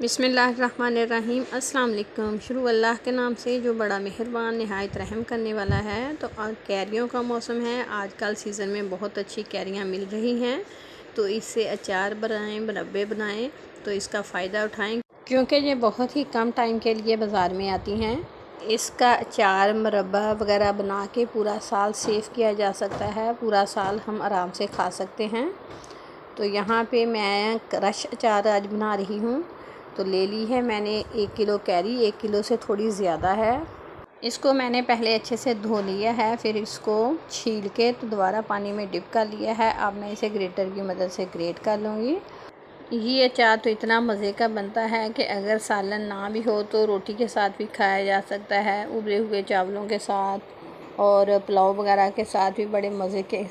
बिस्मिल्लाहिर्रहमानिर्रहीम। अस्सलाम वालेकुम। शुरू अल्लाह के नाम से जो बड़ा मेहरबान नहायत रहम करने वाला है। तो आज कैरियों का मौसम है। आजकल सीज़न में बहुत अच्छी कैरियाँ मिल रही हैं, तो इससे अचार बनाएं, मुरब्बे बनाएं, तो इसका फ़ायदा उठाएं, क्योंकि ये बहुत ही कम टाइम के लिए बाज़ार में आती हैं। इसका अचार मुरब्बा वगैरह बना के पूरा साल सेव किया जा सकता है। पूरा साल हम आराम से खा सकते हैं। तो यहाँ पे मैं क्रश अचार आज बना रही हूँ। तो ले ली है मैंने 1 किलो कैरी, 1 किलो से थोड़ी ज़्यादा है। इसको मैंने पहले अच्छे से धो लिया है, फिर इसको छील के तो दोबारा पानी में डिप कर लिया है। अब मैं इसे ग्रेटर की मदद से ग्रेट कर लूँगी। ये अचार तो इतना मज़े का बनता है कि अगर सालन ना भी हो तो रोटी के साथ भी खाया जा सकता है, उबले हुए चावलों के साथ और पुलाव वगैरह के साथ भी बड़े मज़े के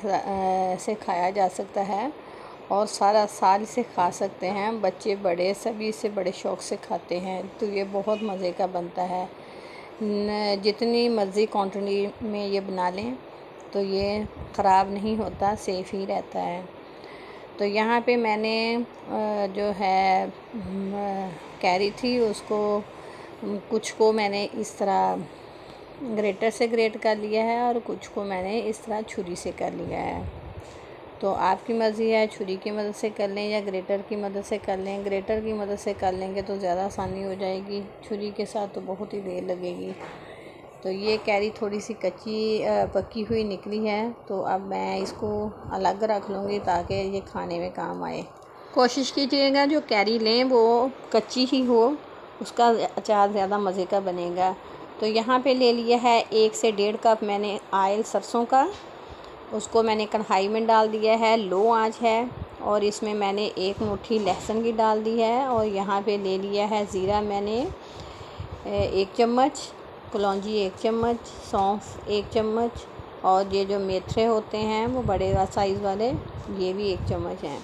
से खाया जा सकता है और सारा साल इसे खा सकते हैं। बच्चे बड़े सभी इसे बड़े शौक़ से खाते हैं। तो ये बहुत मज़े का बनता है। जितनी मर्ज़ी क्वांटिटी में ये बना लें तो ये ख़राब नहीं होता, सेफ़ ही रहता है। तो यहाँ पे मैंने जो है कैरी थी उसको कुछ को मैंने इस तरह ग्रेटर से ग्रेट कर लिया है और कुछ को मैंने इस तरह छुरी से कर लिया है। तो आपकी मर्ज़ी है, छुरी की मदद से कर लें या ग्रेटर की मदद से कर लें। ग्रेटर की मदद से कर लेंगे तो ज़्यादा आसानी हो जाएगी, छुरी के साथ तो बहुत ही देर लगेगी। तो ये कैरी थोड़ी सी कच्ची पकी हुई निकली है, तो अब मैं इसको अलग रख लूँगी ताकि ये खाने में काम आए। कोशिश कीजिएगा जो कैरी लें वो कच्ची ही हो, उसका अचार ज़्यादा मज़े का बनेगा। तो यहाँ पे ले लिया है 1 से 1.5 कप मैंने आयल सरसों का। उसको मैंने कढ़ाई में डाल दिया है, लो आंच है, और इसमें मैंने 1 मुट्ठी लहसुन की डाल दी है। और यहाँ पे ले लिया है ज़ीरा मैंने 1 चम्मच, कलौंजी 1 चम्मच, सौंफ 1 चम्मच, और ये जो मेथरे होते हैं वो बड़े साइज़ वाले, ये भी 1 चम्मच हैं,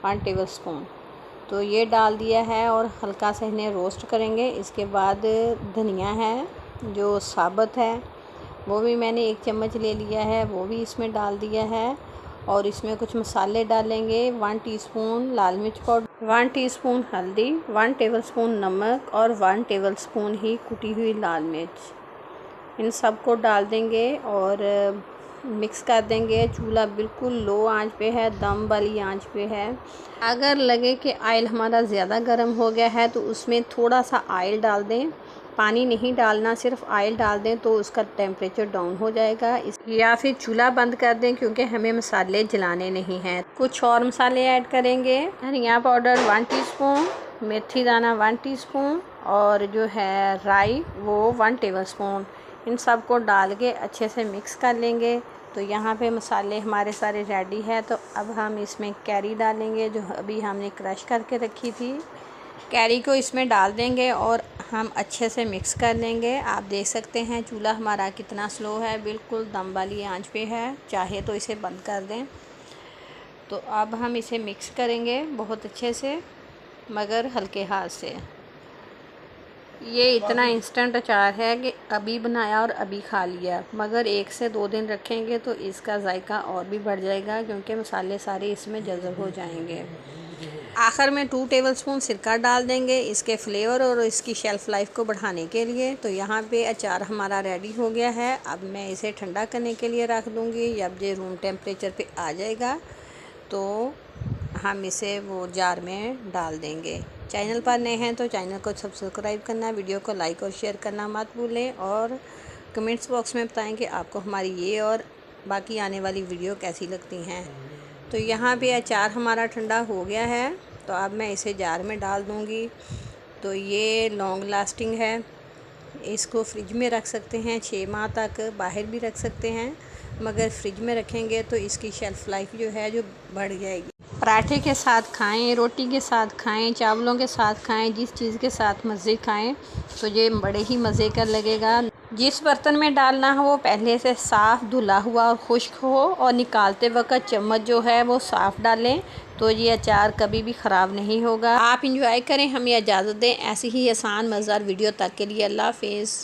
1 टेबल स्पून। तो ये डाल दिया है और हल्का सा इन्हें रोस्ट करेंगे। इसके बाद धनिया है जो साबुत है, वो भी मैंने 1 चम्मच ले लिया है, वो भी इसमें डाल दिया है। और इसमें कुछ मसाले डालेंगे। 1 टीस्पून लाल मिर्च पाउडर, 1 टीस्पून हल्दी, 1 टेबलस्पून नमक और 1 टेबलस्पून ही कुटी हुई लाल मिर्च। इन सब को डाल देंगे और मिक्स कर देंगे। चूल्हा बिल्कुल लो आंच पे है, दम वाली आंच पे है। अगर लगे कि ऑयल हमारा ज़्यादा गर्म हो गया है तो उसमें थोड़ा सा ऑयल डाल दें, पानी नहीं डालना, सिर्फ ऑयल डाल दें तो उसका टेम्परेचर डाउन हो जाएगा। या फिर चूल्हा बंद कर दें क्योंकि हमें मसाले जलाने नहीं हैं। कुछ और मसाले ऐड करेंगे। धनिया पाउडर 1 टीस्पून, मेथी दाना 1 टीस्पून और जो है राई वो 1 टेबलस्पून। इन सब को डाल के अच्छे से मिक्स कर लेंगे। तो यहाँ पे मसाले हमारे सारे रेडी है। तो अब हम इसमें कैरी डालेंगे जो अभी हमने क्रश करके रखी थी। कैरी को इसमें डाल देंगे और हम अच्छे से मिक्स कर लेंगे। आप देख सकते हैं चूल्हा हमारा कितना स्लो है, बिल्कुल दम वाली आंच पे है, चाहे तो इसे बंद कर दें। तो अब हम इसे मिक्स करेंगे बहुत अच्छे से, मगर हल्के हाथ से। ये इतना इंस्टेंट अचार है कि अभी बनाया और अभी खा लिया, मगर 1 से 2 दिन रखेंगे तो इसका जायका और भी बढ़ जाएगा क्योंकि मसाले सारे इसमें जज़ब हो जाएंगे। आखिर में 2 टेबलस्पून सिरका डाल देंगे इसके फ्लेवर और इसकी शेल्फ़ लाइफ को बढ़ाने के लिए। तो यहाँ पे अचार हमारा रेडी हो गया है। अब मैं इसे ठंडा करने के लिए रख दूँगी। जब ये रूम टेम्परेचर पे आ जाएगा तो हम इसे वो जार में डाल देंगे। चैनल पर नए हैं तो चैनल को सब्सक्राइब करना, वीडियो को लाइक और शेयर करना मत भूलें, और कमेंट्स बॉक्स में बताएं कि आपको हमारी ये और बाकी आने वाली वीडियो कैसी लगती हैं। तो यहाँ पे अचार हमारा ठंडा हो गया है, तो अब मैं इसे जार में डाल दूँगी। तो ये लॉन्ग लास्टिंग है, इसको फ्रिज में रख सकते हैं 6 माह तक, बाहर भी रख सकते हैं, मगर फ्रिज में रखेंगे तो इसकी शेल्फ़ लाइफ जो है जो बढ़ जाएगी। पराठे के साथ खाएं, रोटी के साथ खाएं, चावलों के साथ खाएं, जिस चीज़ के साथ मर्ज़ी खाएं तो ये बड़े ही मज़े का लगेगा। जिस बर्तन में डालना हो वो पहले से साफ़ धुला हुआ और खुश्क हो, और निकालते वक्त चम्मच जो है वो साफ़ डालें, तो ये अचार कभी भी ख़राब नहीं होगा। आप इंजॉय करें, हमें इजाज़त दें ऐसी ही आसान मज़ेदार वीडियो तक के लिए। अल्लाह हाफ़िज़।